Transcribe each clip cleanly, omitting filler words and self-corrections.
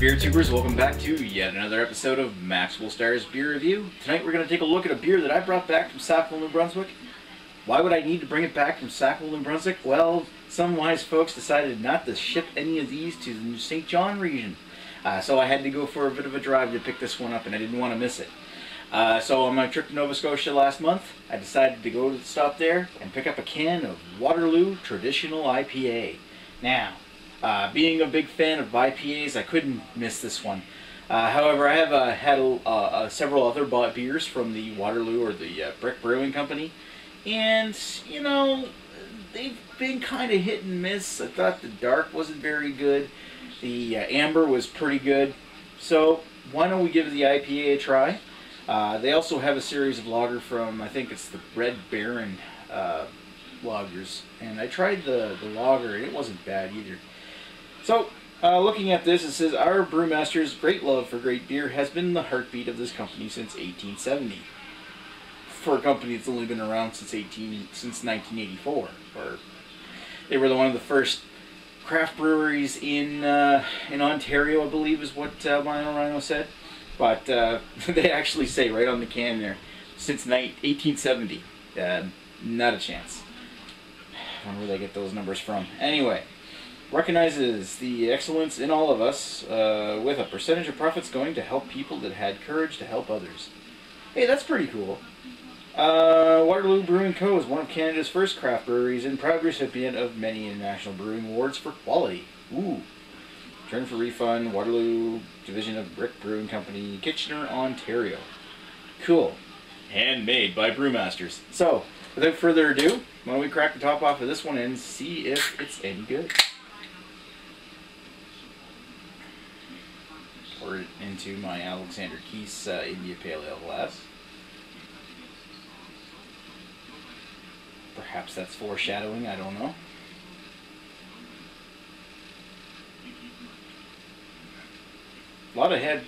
beer tubers, welcome back to yet another episode of Maxwell Starr's Beer Review. Tonight we're going to take a look at a beer that I brought back from Sackville, New Brunswick. Why would I need to bring it back from Sackville, New Brunswick? Well, some wise folks decided not to ship any of these to the St. John region. So I had to go for a bit of a drive to pick this one up, and I didn't want to miss it. So on my trip to Nova Scotia last month, I decided to go stop there and pick up a can of Waterloo Traditional IPA. Now, being a big fan of IPAs, I couldn't miss this one. However, I have had several other beers from the Waterloo or the Brick Brewing Company, and you know, they've been kind of hit and miss. I thought the dark wasn't very good. The amber was pretty good. So why don't we give the IPA a try? They also have a series of lager from, I think it's the Red Baron lagers, and I tried the lager and it wasn't bad either. So, looking at this, it says, our brewmaster's great love for great beer has been the heartbeat of this company since 1870. For a company that's only been around since 1984. Or they were one of the first craft breweries in Ontario, I believe is what Lionel Rhino said. But they actually say right on the can there, since 1870. Not a chance. I don't know where they get those numbers from. Anyway. Recognizes the excellence in all of us, with a percentage of profits going to help people that had courage to help others. Hey, that's pretty cool. Waterloo Brewing Co. is one of Canada's first craft breweries and proud recipient of many international brewing awards for quality. Ooh. Return for refund, Waterloo Division of Brick Brewing Company, Kitchener, Ontario. Cool. Handmade by brewmasters. So, without further ado, why don't we crack the top off of this one and see if it's any good. Pour it into my Alexander Keith's India Pale Ale glass. Perhaps that's foreshadowing, I don't know. A lot of head.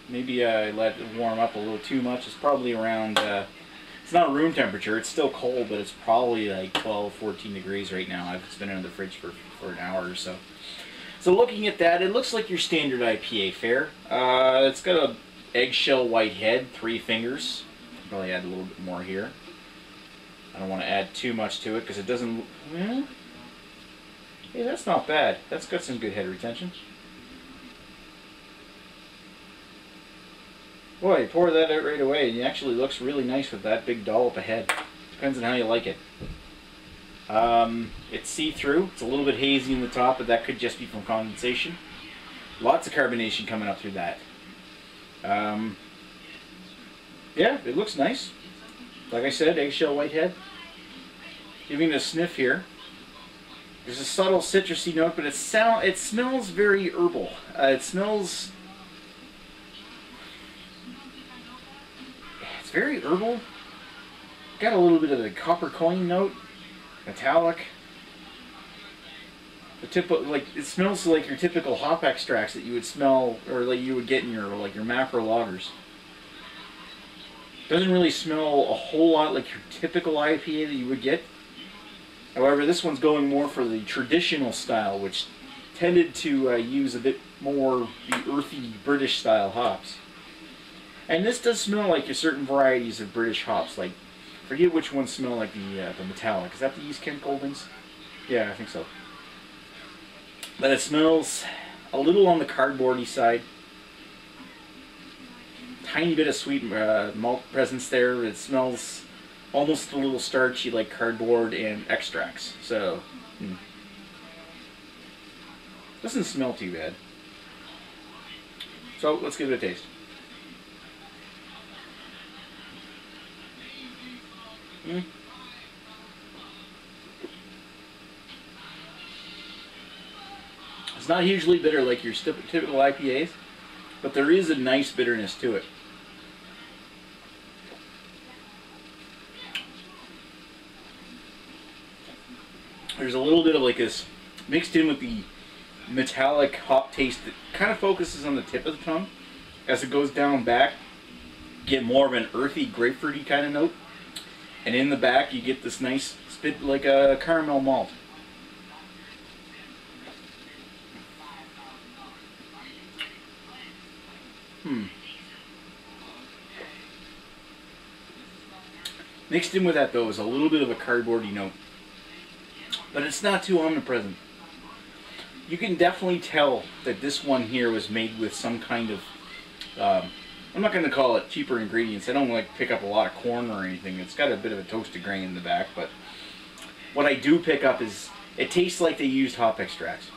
Maybe I let it warm up a little too much. It's probably around, it's not room temperature, it's still cold, but it's probably like 12, 14 degrees right now. It's been in the fridge for an hour or so. So looking at that, it looks like your standard IPA fare. It's got a eggshell white head, 3 fingers. Probably add a little bit more here. I don't want to add too much to it because it doesn't... Well, hey, that's not bad. That's got some good head retention. Boy, you pour that out right away and it actually looks really nice with that big dollop of head. Depends on how you like it. It's see-through. It's a little bit hazy in the top, but that could just be from condensation. Lots of carbonation coming up through that. Yeah, it looks nice. Like I said, eggshell whitehead. Giving it a sniff here. There's a subtle citrusy note, but it smells very herbal. It smells... It's very herbal. Got a little bit of the copper coin note. Metallic. It smells like your typical hop extracts that you would smell, or like you would get in your macro lagers. Doesn't really smell a whole lot like your typical IPA that you would get. However, this one's going more for the traditional style, which tended to use a bit more the earthy British style hops. And this does smell like a certain varieties of British hops, like. I forget which ones smell like the metallic. Is that the East Kent Goldings? Yeah, I think so. But it smells a little on the cardboardy side. Tiny bit of sweet malt presence there. It smells almost a little starchy, like cardboard and extracts. So, doesn't smell too bad. So let's give it a taste. It's not hugely bitter like your typical IPAs, but there is a nice bitterness to it. There's a little bit of like this mixed in with the metallic hop taste that kind of focuses on the tip of the tongue. As it goes down back, you get more of an earthy, grapefruity kind of note. And in the back, you get this nice spit like a caramel malt. Mixed in with that, though, is a little bit of a cardboardy note. But it's not too omnipresent. You can definitely tell that this one here was made with some kind of, I'm not going to call it cheaper ingredients. I don't like pick up a lot of corn or anything. It's got a bit of a toasted grain in the back, but what I do pick up is it tastes like they used hop extracts.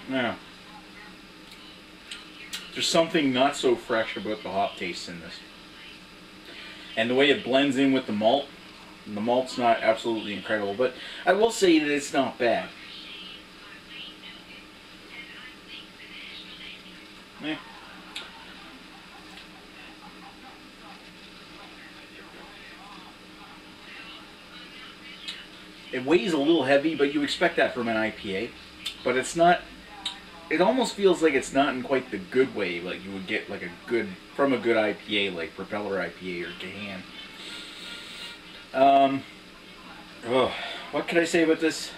Now, there's something not so fresh about the hop taste in this. And the way it blends in with the malt's not absolutely incredible, but I will say that it's not bad. Eh. It weighs a little heavy, but you expect that from an IPA. But it's not, it almost feels like it's not in quite the good way, like you would get like from a good IPA, like Propeller IPA or Gahan. Oh, what can I say about this?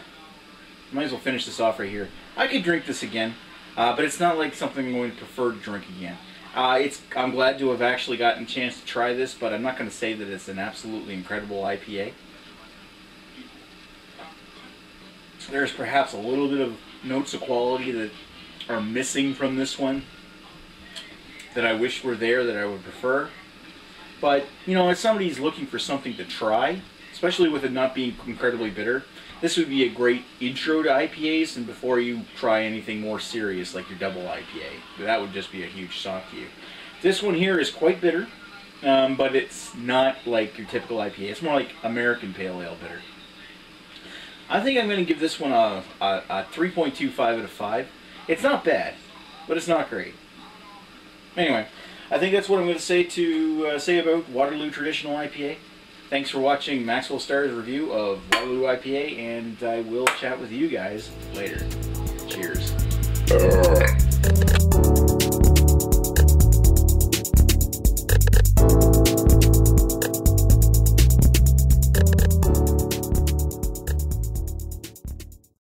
Might as well finish this off right here. I could drink this again, but it's not like something I'm going to prefer to drink again. I'm glad to have actually gotten a chance to try this, but I'm not going to say that it's an absolutely incredible IPA. There's perhaps a little bit of notes of quality that are missing from this one that I wish were there, that I would prefer. But, you know, if somebody's looking for something to try, especially with it not being incredibly bitter, this would be a great intro to IPAs, and before you try anything more serious like your double IPA. That would just be a huge shock to you. This one here is quite bitter, but it's not like your typical IPA. It's more like American Pale Ale bitter. I think I'm going to give this one a 3.25 out of 5. It's not bad, but it's not great. Anyway, I think that's what I'm going to say about Waterloo Traditional IPA. Thanks for watching Maxwell Starr's review of Waterloo IPA, and I will chat with you guys later. Cheers.